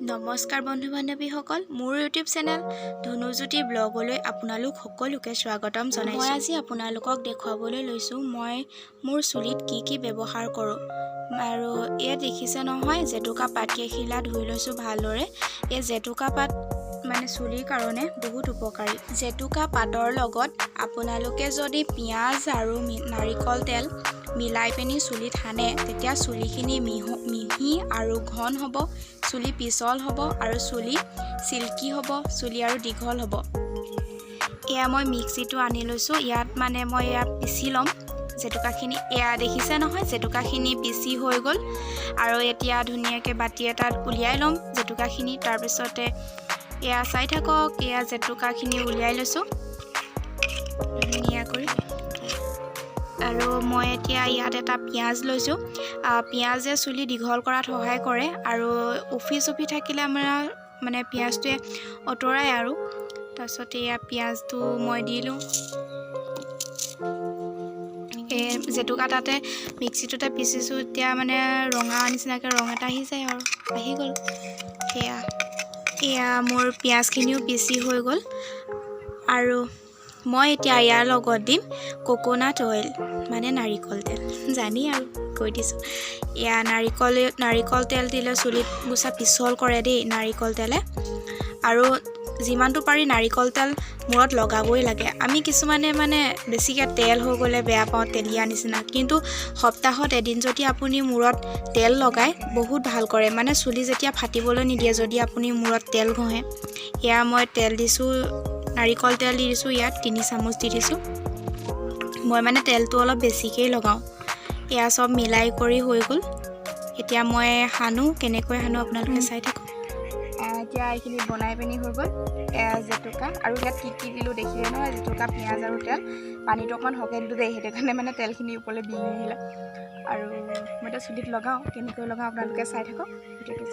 নমস্কাৰ বন্ধু বান্ধৱীসকল, মোৰ ইউটিউব চেনেল ধুনু জ্যোতি ব্লগলৈ আপোনালোক সকলোকে স্বাগতম জনাইছোঁ। মই আজি আপোনালোকক দেখুৱাবলৈ লৈছোঁ মই মোৰ চুলিত কি ব্যৱহাৰ কৰোঁ। আৰু ইয়াত দেখিছে নহয়, জেতুকা পাত কেইখিলা ধুই লৈছোঁ ভালদৰে। এই জেতুকা পাত মানে চুলিৰ কাৰণে বহুত উপকাৰী। জেতুকা পাতৰ লগত আপোনালোকে যদি পিঁয়াজ আৰু নাৰিকল তেল মিলাই পিনি চুলিত সানে, তেতিয়া চুলিখিনি মিহি আৰু ঘন হ'ব, চুলি পিছল হ'ব আৰু চুলি চিল্কি হ'ব, চুলি আৰু দীঘল হ'ব। এয়া মই মিক্সিটো আনি লৈছোঁ, ইয়াত মানে মই পিচি ল'ম জেতুকাখিনি। এয়া দেখিছে নহয়, জেতুকাখিনি পিচি হৈ গ'ল। আৰু এতিয়া ধুনীয়াকৈ বাতি এটাত উলিয়াই ল'ম জেতুকাখিনি। তাৰপিছতে এয়া চাই থাকক, এয়া জেতুকাখিনি উলিয়াই লৈছোঁ ধুনীয়া কৰি। আৰু মই এতিয়া ইয়াত এটা পিঁয়াজ লৈছোঁ। পিঁয়াজে চুলি দীঘল কৰাত সহায় কৰে আৰু উফি চুফি থাকিলে আমাৰ মানে পিঁয়াজটোৱে আঁতৰাই আৰু। তাৰপিছতে এয়া পিঁয়াজটো মই দি লওঁ। জেতুকা তাতে মিক্সিটোতে পিচিছোঁ, এতিয়া মানে ৰঙা নিচিনাকৈ ৰং এটা আহি যায় আৰু আহি গ'ল। এয়া মোৰ পিঁয়াজখিনিও পিচি হৈ গ'ল। আৰু মই এতিয়া ইয়াৰ লগত দিম কোকোনাট অইল, মানে নাৰিকল তেল। জানি আৰু কৈ দিছোঁ। এয়া নাৰিকল তেল দিলে চুলিত গুচা পিছল কৰে দেই নাৰিকল তেলে। আৰু যিমানটো পাৰি নাৰিকল তেল মূৰত লগাবই লাগে। আমি কিছুমানে মানে বেছিকৈ তেল হৈ গ'লে বেয়া পাওঁ, তেলীয়া নিচিনা। কিন্তু সপ্তাহত এদিন যদি আপুনি মূৰত তেল লগায়, বহুত ভাল কৰে। মানে চুলি যেতিয়া ফাটিবলৈ নিদিয়ে যদি আপুনি মূৰত তেল ঘঁহে। এয়া মই তেল দিছোঁ, নাৰিকল তেল দি দিছোঁ, ইয়াত 3 চামুচ দি দিছোঁ। মই মানে তেলটো অলপ বেছিকৈয়ে লগাওঁ। এয়া চব মিলাই কৰি হৈ গ'ল। এতিয়া মই সানো, কেনেকৈ সানো আপোনালোকে চাই থাকক। এতিয়া এইখিনি বনাই পিনি হৈ গ'ল। এয়া জেতুকা আৰু ইয়াত কি দিলোঁ দেখিলে নহয়, জেতুকা, পিঁয়াজ আৰু তেল। পানীটো অকণমান সৰহকৈ দিলোঁ দেই, সেইটো কাৰণে মানে তেলখিনি ওপৰলৈ বিহি আহিলে। আৰু মই এতিয়া চুলিত লগাওঁ, কেনেকৈ লগাওঁ আপোনালোকে চাই থাকক ভিডিঅ'টো।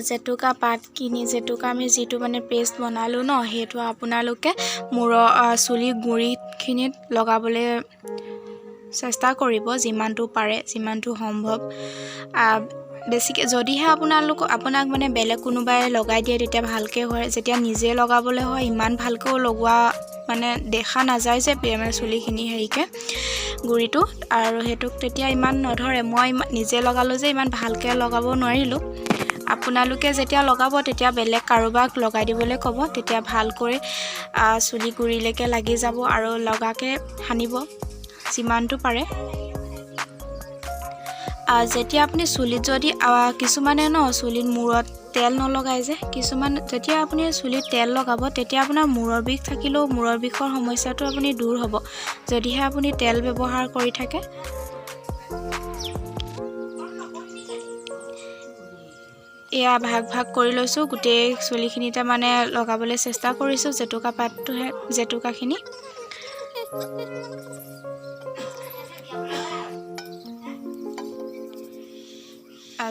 জেতুকা পাত কিনি জেতুকা আমি যিটো মানে পেষ্ট বনালোঁ ন, সেইটো আপোনালোকে চুলিৰ গুৰিখিনিত লগাবলৈ চেষ্টা কৰিব, যিমানটো পাৰে, যিমানটো সম্ভৱ। বেছিকৈ যদিহে আপোনাক মানে বেলেগ কোনোবাই লগাই দিয়ে তেতিয়া ভালকৈ হয়। যেতিয়া নিজে লগাবলৈ হয় ইমান ভালকৈও লগোৱা মানে দেখা নাযায় যে মানে চুলিখিনি হেৰিকৈ গুৰিটো, আৰু সেইটোক তেতিয়া ইমান নধৰে। মই নিজে লগালোঁ যে ইমান ভালকৈ লগাব নোৱাৰিলোঁ। আপোনালোকে যেতিয়া লগাব তেতিয়া বেলেগ কাৰোবাক লগাই দিবলৈ ক'ব, তেতিয়া ভালকৈ চুলি গুৰিলৈকে লাগি যাব আৰু লগাকৈ সানিব যিমানটো পাৰে। যেতিয়া আপুনি চুলিত যদি কিছুমানে চুলিত মূৰত তেল নলগায় যে, যেতিয়া আপুনি চুলিত তেল লগাব তেতিয়া আপোনাৰ মূৰৰ বিষ থাকিলেও মূৰৰ বিষৰ সমস্যাটো আপুনি দূৰ হ'ব, যদিহে আপুনি তেল ব্যৱহাৰ কৰি থাকে। এয়া ভাগ কৰি লৈছোঁ, গোটেই চুলিখিনিতে মানে লগাবলৈ চেষ্টা কৰিছোঁ জেতুকাখিনি।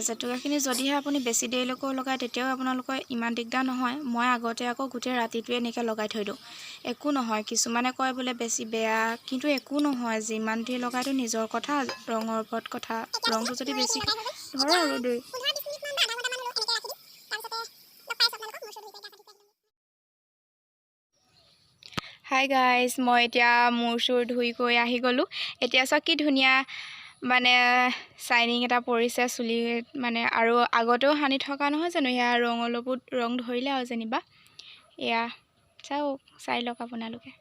জেতুকাখিনি যদিহে আপুনি বেছি দেৰিলৈকেও লগায় তেতিয়াও আপোনালোকৰ ইমান দিগদাৰ নহয়। মই আগতে আকৌ গোটেই ৰাতিটোৱে এনেকৈ লগাই থৈ দিওঁ, একো নহয়। কিছুমানে কয় বোলে বেছি বেয়া, কিন্তু একো নহয়। যিমান দেৰি লগাইতো নিজৰ কথা, ৰঙৰ ওপৰত কথা। ৰংটো যদি বেছি ধৰে আৰু দেই। হাই গাইজ, মই এতিয়া মূৰ চুৰ ধুই গৈ আহি গ'লোঁ। এতিয়া চাওক কি ধুনীয়া মানে শ্বাইনিং এটা পৰিছে চুলিত মানে। আৰু আগতেও সানি থকা নহয় জানো, সেয়া ৰং অলপো ৰং ধৰিলে আৰু যেনিবা। এয়া চাওক, চাই লওক আপোনালোকে।